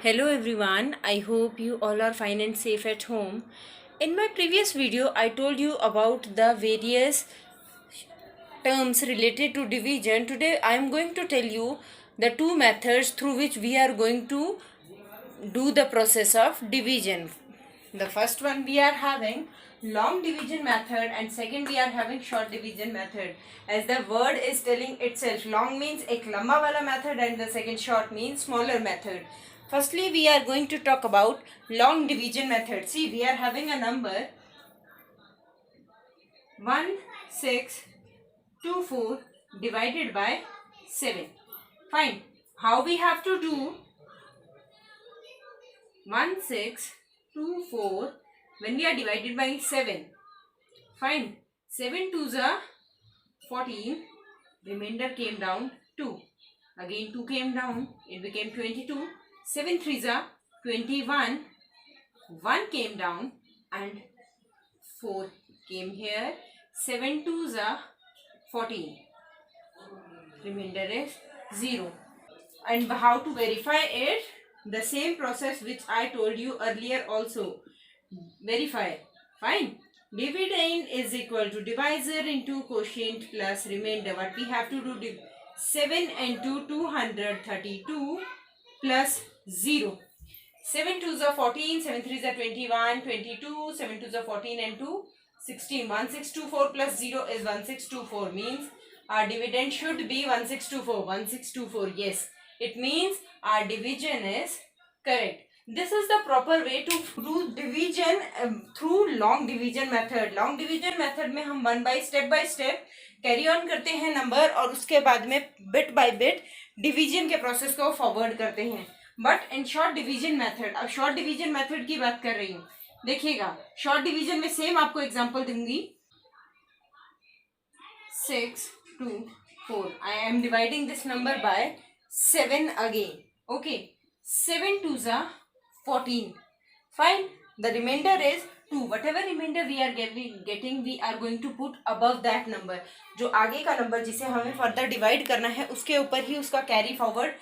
Hello everyone, I hope you all are fine and safe at home. In my previous video, I told you about the various terms related to division. Today I am going to tell you the two methods through which we are going to do the process of division. The first one we are having long division method and second we are having short division method. As the word is telling itself, long means ek lamba wala method and the second short means smaller method. Firstly we are going to talk about long division method. See, we are having a number 1624 divided by 7. Fine. How we have to do 1624 when we are divided by 7? Fine. 7 twos are 14. Remainder came down 2. Again 2 came down. It became 22. 7 threes are 21. 1 came down and 4 came here. 7 twos are 14. Remainder is 0. And how to verify it? The same process which I told you earlier also. Verify. Fine. Dividend is equal to divisor into quotient plus remainder. What we have to do? 7 into 232 plus 0. 7 twos are 14, 7 threes are 21, 22, 7 twos are 14 and 2, 16. 1624 plus 0 is 1624, means our dividend should be 1624. 1624, yes. It means our division is correct. This is the proper way to do division through long division method. Long division method में हम step by step carry on करते हैं number और उसके बाद में bit by bit division के process को forward करते हैं. But in short division method, अब शॉर्ट डिवीजन मेथड की बात कर रही हूँ. देखिएगा, शॉर्ट डिवीजन में सेम आपको एग्जांपल दूंगी. 6 2 4. I am dividing this number by 7 again. Okay, 7 twos are 14. Fine. The remainder is 2. Whatever remainder we are getting, we are going to put above that number. जो आगे का number जिसे हमें further divide करना है उसके ऊपर ही उसका कैरी फॉरवर्ड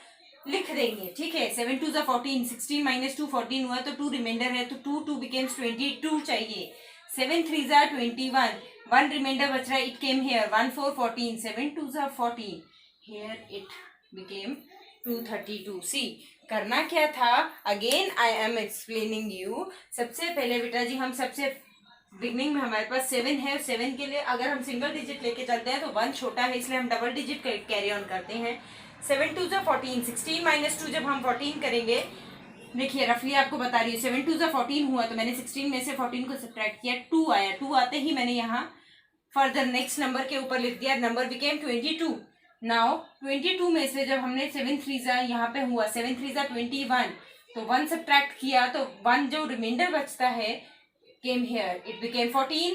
लिख देंगे. ठीक है. 7 twos are 14. 16 minus 2 14 हुआ तो 2 रिमाइंडर है तो 2 becomes 22 चाहिए. 7 threes are 21. 1 रिमाइंडर बच रहा है. It came here. 1 4 14. 7 twos are 14. Here it became 232. See, करना क्या था? Again I am explaining you. सबसे पहले बेटा जी हम सबसे बिगनिंग में हमारे पास 7 है. 7 के लिए अगर हम सिंगल डिजिट लेके चलते हैं तो 1 छोटा है इसलिए हम डबल डिजिट कैरी ऑन करते हैं. 7 2 जा 14. 16 माइनस 2 जब हम 14 करेंगे, देखिए रफली आपको बता रही है. 7 2 जा 14 हुआ तो मैंने 16 में से 14 को सब्ट्रैक्ट किया. 2 आया. 2 आते ही मैंने यहाँ फर्दर नेक्स्ट नंबर के ऊपर लिख दिया. Number became 22. नाउ 22 में से जब हमने 7 थ्रीजा यहाँ पे हुआ, 7 थ्रीजा 21 तो 1 सब्ट्रैक्ट किया तो 1 जो रिमाइंडर बचता है केम हियर. It became 14.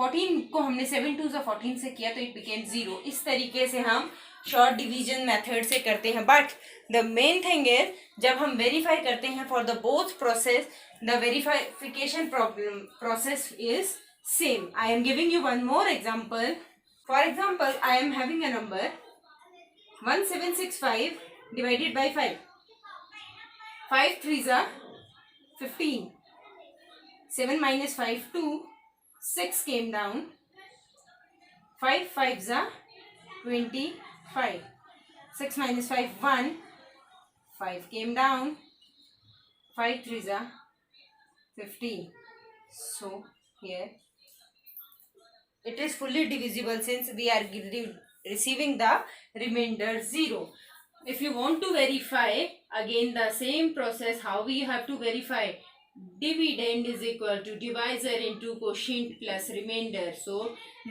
14 को हमने 7 2 14 से किया तो इट बिकेम 0. इस तरीके से हम शॉर्ट डिवीजन मेथड से करते हैं. But the main thing is जब हम वेरीफाई करते हैं for the both process, the verification process is same. I am giving you one more example. For example, I am having a number 1765 divided by 5. 5 threes are 15. 7 minus 5 2. 6 came down. 5 fives are 25. 6 minus 5 1. 5 came down. 5 threes are 15. So here it is fully divisible since we are receiving the remainder 0. If you want to verify, again the same process. How we have to verify? Dividend is equal to divisor into quotient plus remainder. So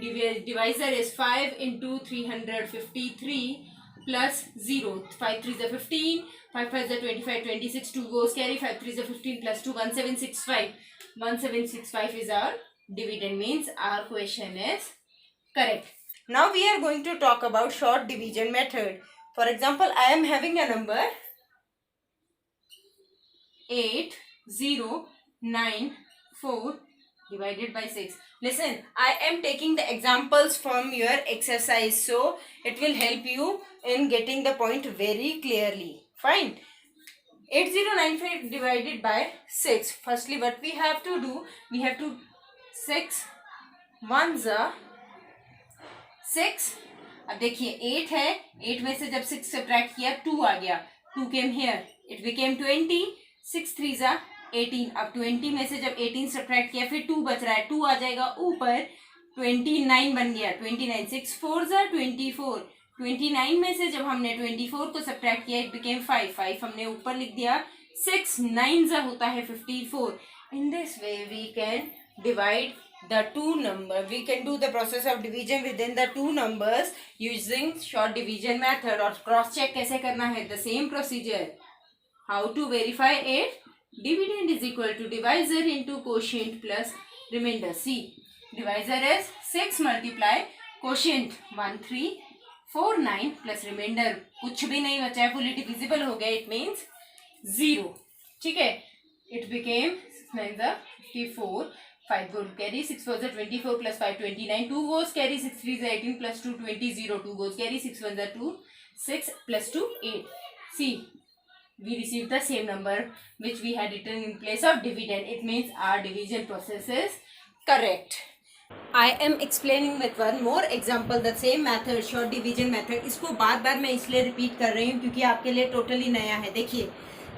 divisor is 5 into 353 plus 0. 5 3 is 15. 5 5 is 25. 26. 2 goes carry. 5 3 is 15 plus 2. 1765. 1765 is our dividend, means our question is correct. Now we are going to talk about short division method. For example, I am having a number 8094 divided by 6. Listen, I am taking the examples from your exercise, so it will help you in getting the point very clearly. Fine. 8095 divided by 6. Firstly, what we have to do, we have to 6 1s are 6. अब देखिए 8 है, 8 में से जब 6 subtract किया 2 आ गया, 2 came here, it became 20. 6 3s are 18. अब 20 में से जब 18 सब्ट्रैक्ट किया फिर 2 बच रहा है, 2 आ जाएगा ऊपर, 29 बन गया. 29. 6 4s are 24. 29 में से जब हमने 24 को सब्ट्रैक्ट किया इट बिकेम 5. 5 हमने ऊपर लिख दिया. 6 9s होता है 54. In this way we can divide the two number. We can do the process of division within the two numbers using short division method. और cross check कैसे करना है? The same procedure. How to verify it? Dividend is equal to divisor into quotient plus remainder. See, divisor is 6 multiply quotient 1349 plus remainder कुछ भी नहीं बचा है, fully divisible हो गया, it means 0. ठीक है, it became 6 9 the 54. 5 goes carry, 6 4s are 24 plus 5 29. 2 goes carry, 6 3s are 18 plus 2 20 0. 2 goes carry, 6 1s are 2, 6 plus 2 8. See, we received the same number which we had written in place of dividend. It means our division process is correct. I am explaining with one more example the same method, short division method. इसको बार बार मैं इसलिए repeat कर रही हूँ क्योंकि आपके लिए totally नया है. देखिए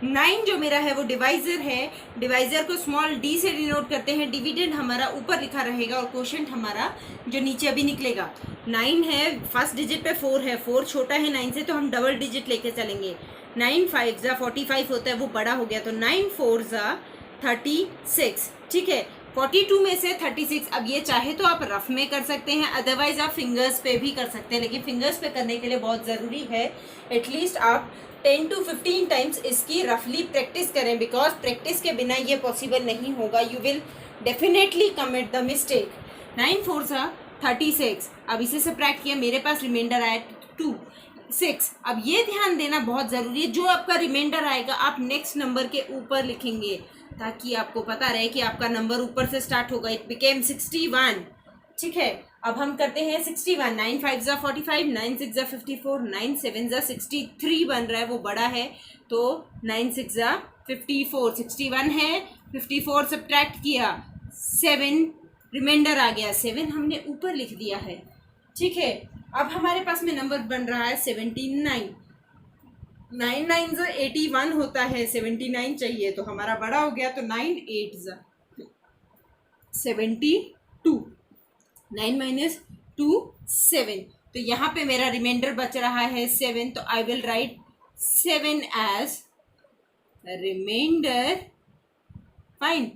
9 जो मेरा है वो डिवाइजर है, डिवाइजर को स्मॉल d से डिनोट करते हैं. डिविडेंड हमारा ऊपर लिखा रहेगा और क्वोशंट हमारा जो नीचे अभी निकलेगा. 9 है, फर्स्ट डिजिट पे 4 है, 4 छोटा है 9 से तो हम डबल डिजिट लेके चलेंगे. 9 5s are 45 होता है, वो बड़ा हो गया तो 9 4s are 36. ठीक है, 42 में से 36. अब ये चाहे तो आप रफ में कर सकते हैं, अदरवाइज आप फिंगर्स पे भी कर सकते हैं, लेकिन फिंगर्स पे करने के लिए बहुत ज़रूरी है एटलीस्ट आप 10 to 15 टाइम्स इसकी रफली प्रैक्टिस करें, बिकॉज प्रैक्टिस के बिना ये पॉसिबल नहीं होगा. You will definitely commit the mistake. 9 4s are 36. अब इसे सब्ट्रैक्ट किया, मेरे पास रिमाइंडर आया 2 6. अब ये ध्यान देना बहुत ज़रूरी है, जो आपका रिमाइंडर आएगा आप नेक्स्ट नंबर के ऊपर लिखेंगे ताकि आपको पता रहे कि आपका नंबर ऊपर से स्टार्ट होगा. It became 61. ठीक है, अब हम करते हैं 61. 9 5s are 45, 9 6s are 54, 9 7s are 63 बन रहा है, वो बड़ा है तो 9 6s are 54. 61 है, 54 सब्ट्रैक्ट किया, 7 रिमाइंडर आ गया, 7 हमने ऊपर लिख दिया है. ठीक है, अब हमारे पास में नंबर बन रहा है 79. 9 9s are 81 होता है, 79 चाहिए तो हमारा बड़ा हो गया तो 9 8s are 72. 9 minus 2 7. तो यहाँ पे मेरा रिमाइंडर बच रहा है 7, तो I will write 7 as remainder. Fine.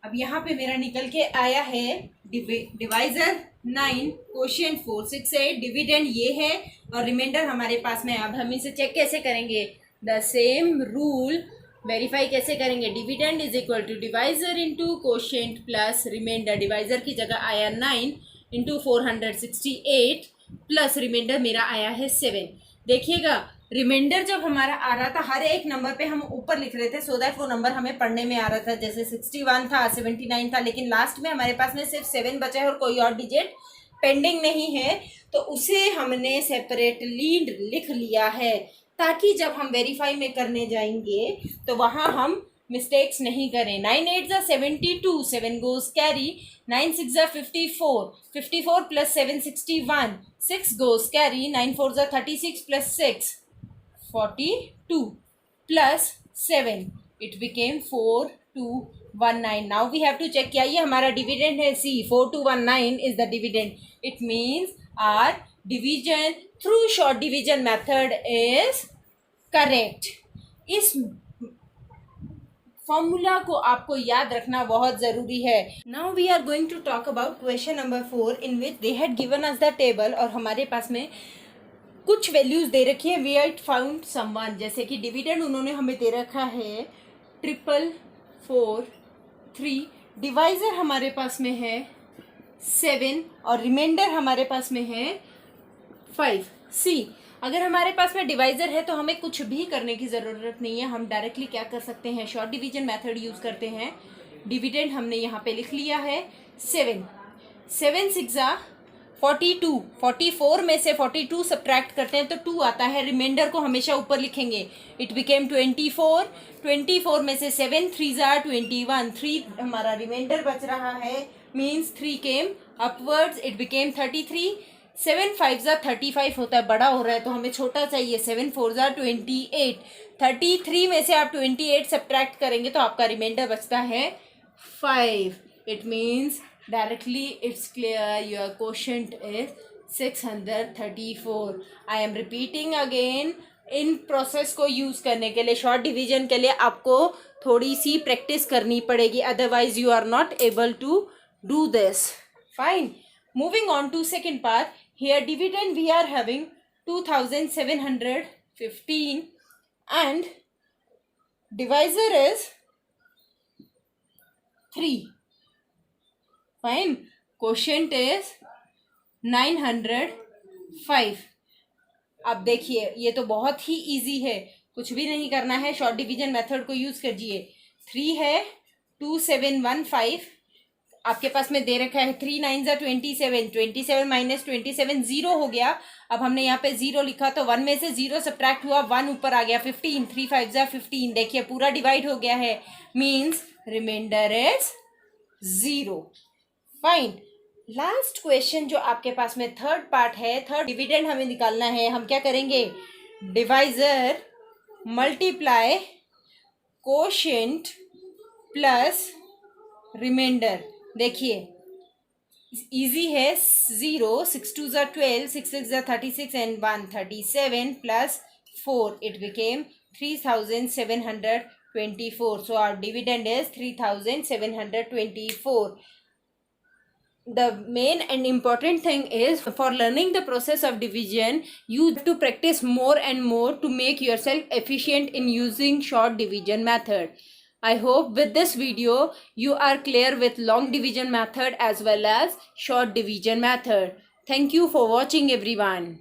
अब यहाँ पे मेरा निकल के आया है डिवाइजर 9, क्वोशिएंट 4 6 8, डिविडेंड ये है और रिमाइंडर हमारे पास में. अब हम इसे चेक कैसे करेंगे? The same rule. वेरीफाई कैसे करेंगे? Dividend is equal to divisor into quotient plus remainder. Divisor की जगह आया 9 इंटू 468 प्लस रिमाइंडर मेरा आया है 7. देखिएगा रिमाइंडर जब हमारा आ रहा था हर एक नंबर पे हम ऊपर लिख रहे थे सो दैट वो नंबर हमें पढ़ने में आ रहा था. जैसे 61 था, 79 था, लेकिन लास्ट में हमारे पास में सिर्फ 7 बचा है और कोई और डिजिट पेंडिंग नहीं है, तो उसे हमने सेपरेटली लिख लिया है ताकि जब हम वेरीफाई में करने जाएंगे तो वहाँ हम मिस्टेक्स नहीं करें. 9 8s are 72, 7 goes carry, 9 6s are 54, 54 plus 7 61, 6 goes carry, 9 4s are 36 plus 6 42 plus 7, it became 4219. Now we have to check क्या ये हमारा डिविडेंड है. सी 4219 is the dividend. It means our division through short division method is correct. इस formula को आपको याद रखना बहुत ज़रूरी है. Now we are going to talk about question number 4 in which they had given us the table और हमारे पास में कुछ वैल्यूज़ दे रखी है. वी हैड फाउंड समवन, जैसे कि डिविडेंड उन्होंने हमें दे रखा है 443. डिवाइज़र हमारे पास में है 7 और रिमाइंडर हमारे पास में है 5. सी अगर हमारे पास में डिवाइजर है तो हमें कुछ भी करने की ज़रूरत नहीं है. हम डायरेक्टली क्या कर सकते हैं? शॉर्ट डिवीजन मेथड यूज़ करते हैं. डिविडेंड हमने यहाँ पे लिख लिया है 7. 7 6 are 44 में से 42 सब्ट्रैक्ट करते हैं तो 2 आता है, रिमाइंडर को हमेशा ऊपर लिखेंगे. इट बिकेम 24 में से 7 3s are 21, 3 हमारा रिमाइंडर बच रहा है, means 3 came upwards. It became 33. 7 5s are 35 होता है, बड़ा हो रहा है तो हमें छोटा चाहिए. 7 4s are 28. 33 में से आप 28 सब्ट्रैक्ट करेंगे तो आपका रिमाइंडर बचता है 5. It means directly it's clear your quotient is 634. I am repeating again, in process को यूज करने के लिए, शॉर्ट डिवीजन के लिए आपको थोड़ी सी प्रैक्टिस करनी पड़ेगी, otherwise you are not able to do this. Fine. Moving on to second part. Here dividend we are having 2715 and divisor is 3. Fine. Quotient is 905. अब देखिए ये तो बहुत ही इजी है, कुछ भी नहीं करना है, शॉर्ट डिवीजन मेथड को यूज कीजिए. 3 है, 2715 आपके पास में दे रखा है. 3 9s are 27, 27 माइनस 27 0 हो गया. अब हमने यहाँ पे 0 लिखा तो 1 में से 0 सब्ट्रैक्ट हुआ, 1 ऊपर आ गया. 15 3 5s are 15. देखिए पूरा डिवाइड हो गया है, means remainder is 0. Fine. Last question जो आपके पास में थर्ड पार्ट है, थर्ड डिविडेंड हमें निकालना है. हम क्या करेंगे, divisor multiply quotient plus remainder. देखिए इजी है. 0 6 2s are 12, 6 6s are 36 and 1 37 plus 4. It became 3724. So our dividend is 3724. The main and important thing is, for learning the process of division, you have to practice more and more to make yourself efficient in using short division method. I hope with this video you are clear with long division method as well as short division method. Thank you for watching everyone.